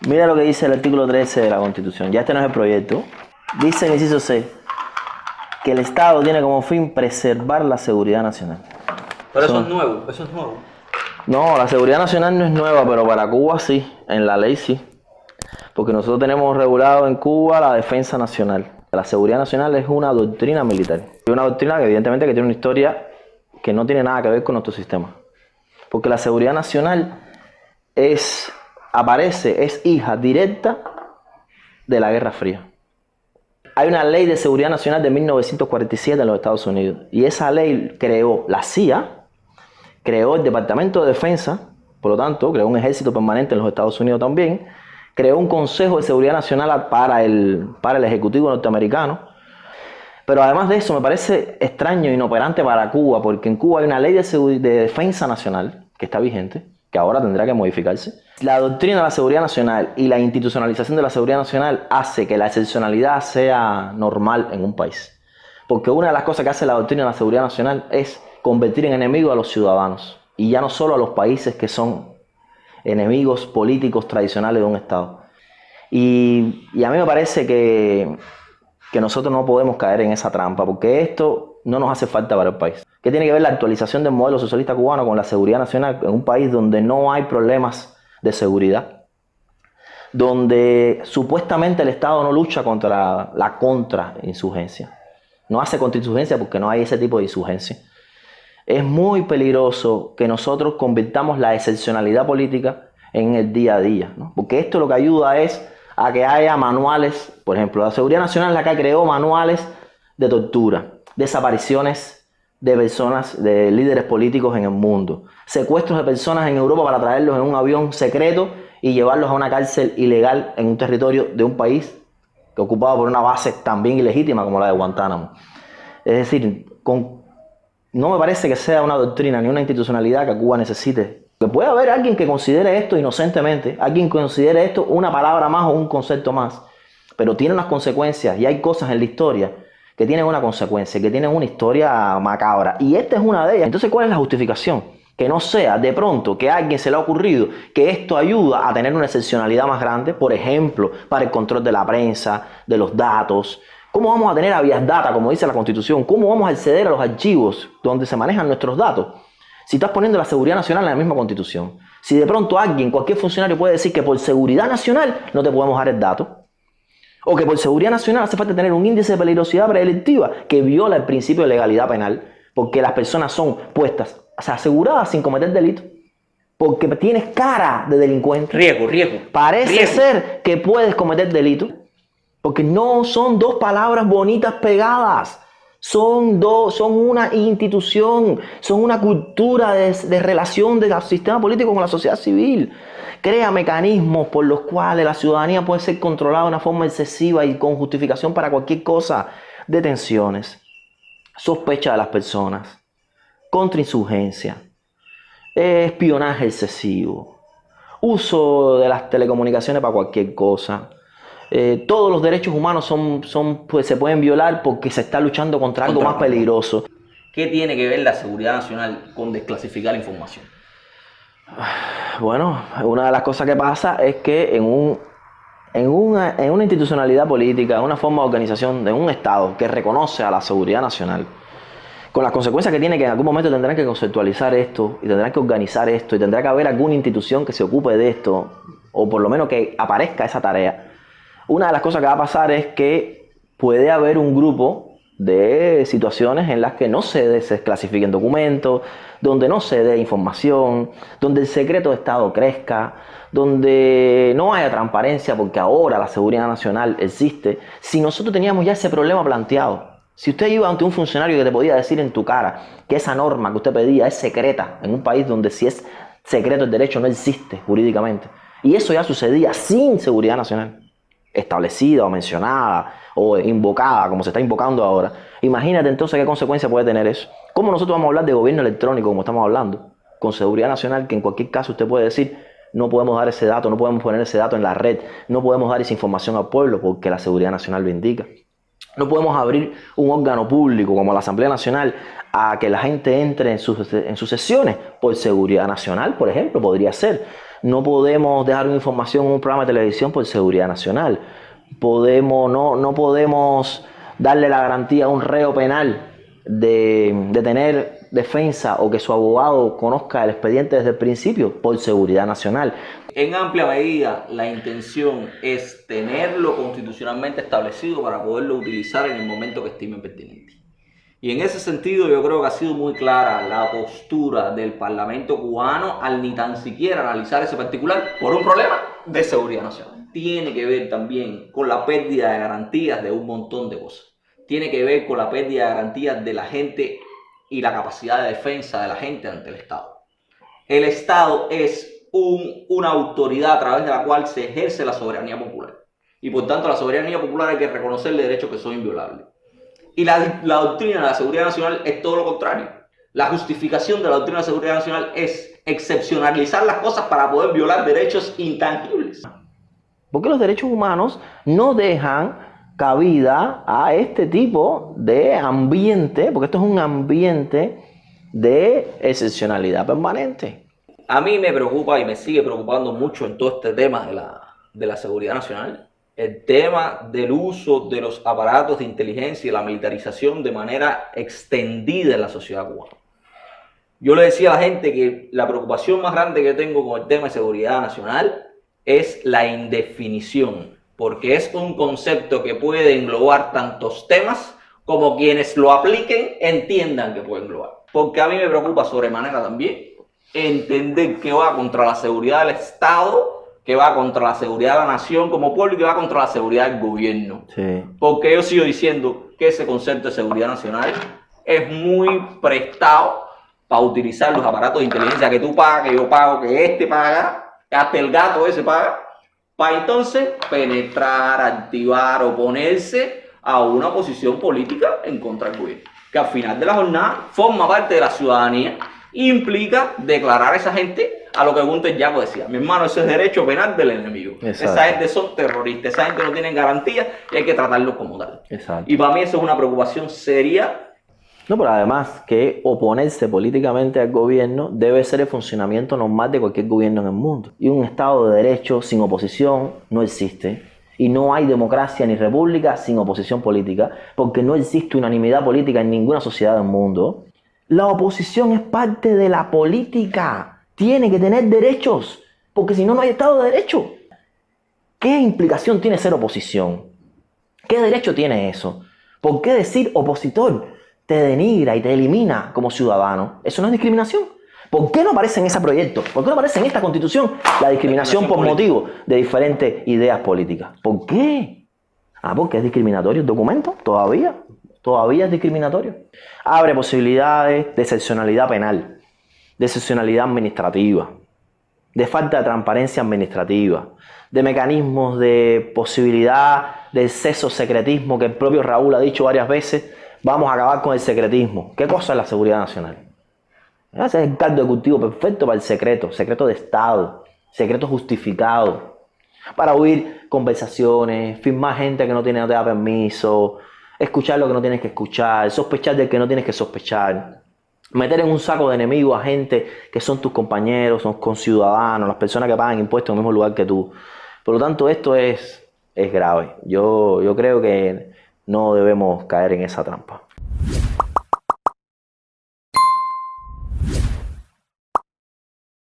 Mira lo que dice el artículo 13 de la Constitución. Ya este no es el proyecto. Dice en el inciso C que el Estado tiene como fin preservar la seguridad nacional. Pero eso es nuevo, eso es nuevo. No, la seguridad nacional no es nueva, pero para Cuba sí, en la ley sí. Porque nosotros tenemos regulado en Cuba la defensa nacional. La seguridad nacional es una doctrina militar. Es una doctrina que evidentemente que tiene una historia que no tiene nada que ver con nuestro sistema. Porque la seguridad nacional es hija directa de la Guerra Fría. Hay una ley de seguridad nacional de 1947 en los Estados Unidos. Y esa ley creó la CIA, creó el Departamento de Defensa, por lo tanto, creó un ejército permanente en los Estados Unidos también, creó un Consejo de Seguridad Nacional para el Ejecutivo norteamericano. Pero además de eso, me parece extraño e inoperante para Cuba, porque en Cuba hay una ley de defensa nacional que está vigente, que ahora tendrá que modificarse. La doctrina de la seguridad nacional y la institucionalización de la seguridad nacional hace que la excepcionalidad sea normal en un país. Porque una de las cosas que hace la doctrina de la seguridad nacional es convertir en enemigos a los ciudadanos. Y ya no solo a los países que son enemigos políticos tradicionales de un Estado. Y a mí me parece que nosotros no podemos caer en esa trampa, porque esto no nos hace falta para el país. ¿Qué tiene que ver la actualización del modelo socialista cubano con la seguridad nacional en un país donde no hay problemas de seguridad? Donde supuestamente el Estado no lucha contra la contrainsurgencia. No hace contrainsurgencia porque no hay ese tipo de insurgencia. Es muy peligroso que nosotros convirtamos la excepcionalidad política en el día a día, ¿no? Porque esto lo que ayuda es a que haya manuales. Por ejemplo, la Seguridad Nacional es la que creó manuales de tortura, desapariciones de personas, de líderes políticos en el mundo, secuestros de personas en Europa para traerlos en un avión secreto y llevarlos a una cárcel ilegal en un territorio de un país que ocupado por una base también ilegítima como la de Guantánamo. Es decir, no me parece que sea una doctrina ni una institucionalidad que Cuba necesite. Que puede haber alguien que considere esto inocentemente, alguien que considere esto una palabra más o un concepto más, pero tiene unas consecuencias y hay cosas en la historia que tienen una consecuencia, que tienen una historia macabra. Y esta es una de ellas. Entonces, ¿cuál es la justificación? Que no sea de pronto que a alguien se le ha ocurrido que esto ayuda a tener una excepcionalidad más grande, por ejemplo, para el control de la prensa, de los datos. ¿Cómo vamos a tener habeas data, como dice la Constitución? ¿Cómo vamos a acceder a los archivos donde se manejan nuestros datos? Si estás poniendo la seguridad nacional en la misma Constitución. Si de pronto alguien, cualquier funcionario puede decir que por seguridad nacional no te podemos dar el dato. O que por seguridad nacional hace falta tener un índice de peligrosidad predelictiva que viola el principio de legalidad penal. Porque las personas son puestas, o sea, aseguradas sin cometer delito. Porque tienes cara de delincuente. Riesgo. Parece ser que puedes cometer delito. Porque no son dos palabras bonitas pegadas. Son una institución, son una cultura de relación del sistema político con la sociedad civil. Crea mecanismos por los cuales la ciudadanía puede ser controlada de una forma excesiva y con justificación para cualquier cosa. Detenciones, sospecha de las personas, contrainsurgencia, espionaje excesivo, uso de las telecomunicaciones para cualquier cosa. Todos los derechos humanos pues, se pueden violar porque se está luchando contra algo más peligroso. ¿Qué tiene que ver la seguridad nacional con desclasificar la información? Bueno, una de las cosas que pasa es que en una institucionalidad política, en una forma de organización de un Estado que reconoce a la seguridad nacional, con las consecuencias que tiene, que en algún momento tendrán que conceptualizar esto y tendrán que organizar esto y tendrá que haber alguna institución que se ocupe de esto o por lo menos que aparezca esa tarea. Una de las cosas que va a pasar es que puede haber un grupo de situaciones en las que no se desclasifiquen documentos, donde no se dé información, donde el secreto de Estado crezca, donde no haya transparencia porque ahora la seguridad nacional existe. Si nosotros teníamos ya ese problema planteado, si usted iba ante un funcionario que te podía decir en tu cara que esa norma que usted pedía es secreta en un país donde si es secreto el derecho no existe jurídicamente, y eso ya sucedía sin seguridad nacional establecida o mencionada o invocada como se está invocando ahora, imagínate entonces qué consecuencia puede tener eso. ¿Cómo nosotros vamos a hablar de gobierno electrónico como estamos hablando? Con seguridad nacional, que en cualquier caso usted puede decir no podemos dar ese dato, no podemos poner ese dato en la red, no podemos dar esa información al pueblo porque la seguridad nacional lo indica. No podemos abrir un órgano público como la Asamblea Nacional a que la gente entre en sus sesiones por seguridad nacional, por ejemplo, podría ser. No podemos dejar una información en un programa de televisión por seguridad nacional. No podemos darle la garantía a un reo penal de tener defensa o que su abogado conozca el expediente desde el principio por seguridad nacional. En amplia medida, la intención es tenerlo constitucionalmente establecido para poderlo utilizar en el momento que estimen pertinente. Y en ese sentido yo creo que ha sido muy clara la postura del Parlamento cubano al ni tan siquiera analizar ese particular por un problema de seguridad nacional. Tiene que ver también con la pérdida de garantías de un montón de cosas. Tiene que ver con la pérdida de garantías de la gente y la capacidad de defensa de la gente ante el Estado. El Estado es una autoridad a través de la cual se ejerce la soberanía popular. Y por tanto la soberanía popular hay que reconocerle derechos que son inviolables. Y la doctrina de la seguridad nacional es todo lo contrario. La justificación de la doctrina de la seguridad nacional es excepcionalizar las cosas para poder violar derechos intangibles. Porque los derechos humanos no dejan cabida a este tipo de ambiente, porque esto es un ambiente de excepcionalidad permanente. A mí me preocupa y me sigue preocupando mucho en todo este tema de la seguridad nacional, el tema del uso de los aparatos de inteligencia y la militarización de manera extendida en la sociedad cubana. Yo le decía a la gente que la preocupación más grande que tengo con el tema de seguridad nacional es la indefinición, porque es un concepto que puede englobar tantos temas como quienes lo apliquen entiendan que puede englobar. Porque a mí me preocupa sobremanera también entender que va contra la seguridad del Estado, que va contra la seguridad de la nación como pueblo y que va contra la seguridad del gobierno. Sí. Porque yo sigo diciendo que ese concepto de seguridad nacional es muy prestado para utilizar los aparatos de inteligencia que tú pagas, que yo pago, que este paga, que hasta el gato ese paga, para entonces penetrar, activar, oponerse a una posición política en contra del gobierno, que al final de la jornada forma parte de la ciudadanía e implica declarar a esa gente a lo que Gunther Yaco decía: mi hermano, ese es derecho penal del enemigo. Exacto. Esa gente son terroristas, esa gente no tiene garantía y hay que tratarlos como tal. Exacto. Y para mí eso es una preocupación seria. No, pero además que oponerse políticamente al gobierno debe ser el funcionamiento normal de cualquier gobierno en el mundo. Y un Estado de Derecho sin oposición no existe. Y no hay democracia ni república sin oposición política, porque no existe unanimidad política en ninguna sociedad del mundo. La oposición es parte de la política. Tiene que tener derechos, porque si no, no hay Estado de Derecho. ¿Qué implicación tiene ser oposición? ¿Qué derecho tiene eso? ¿Por qué decir opositor te denigra y te elimina como ciudadano? Eso no es discriminación. ¿Por qué no aparece en ese proyecto? ¿Por qué no aparece en esta Constitución la discriminación por motivo de diferentes ideas políticas? ¿Por qué? Porque es discriminatorio el documento, todavía es discriminatorio. Abre posibilidades de excepcionalidad penal, de excepcionalidad administrativa, de falta de transparencia administrativa, de mecanismos de posibilidad de exceso secretismo, que el propio Raúl ha dicho varias veces. Vamos a acabar con el secretismo. ¿Qué cosa es la seguridad nacional? Ese es el caldo de cultivo perfecto para el secreto de Estado, secreto justificado, para oír conversaciones, firmar gente que no te da permiso, escuchar lo que no tienes que escuchar, sospechar del que no tienes que sospechar, meter en un saco de enemigos a gente que son tus compañeros, son conciudadanos, las personas que pagan impuestos en el mismo lugar que tú. Por lo tanto, esto es grave. Yo creo que no debemos caer en esa trampa.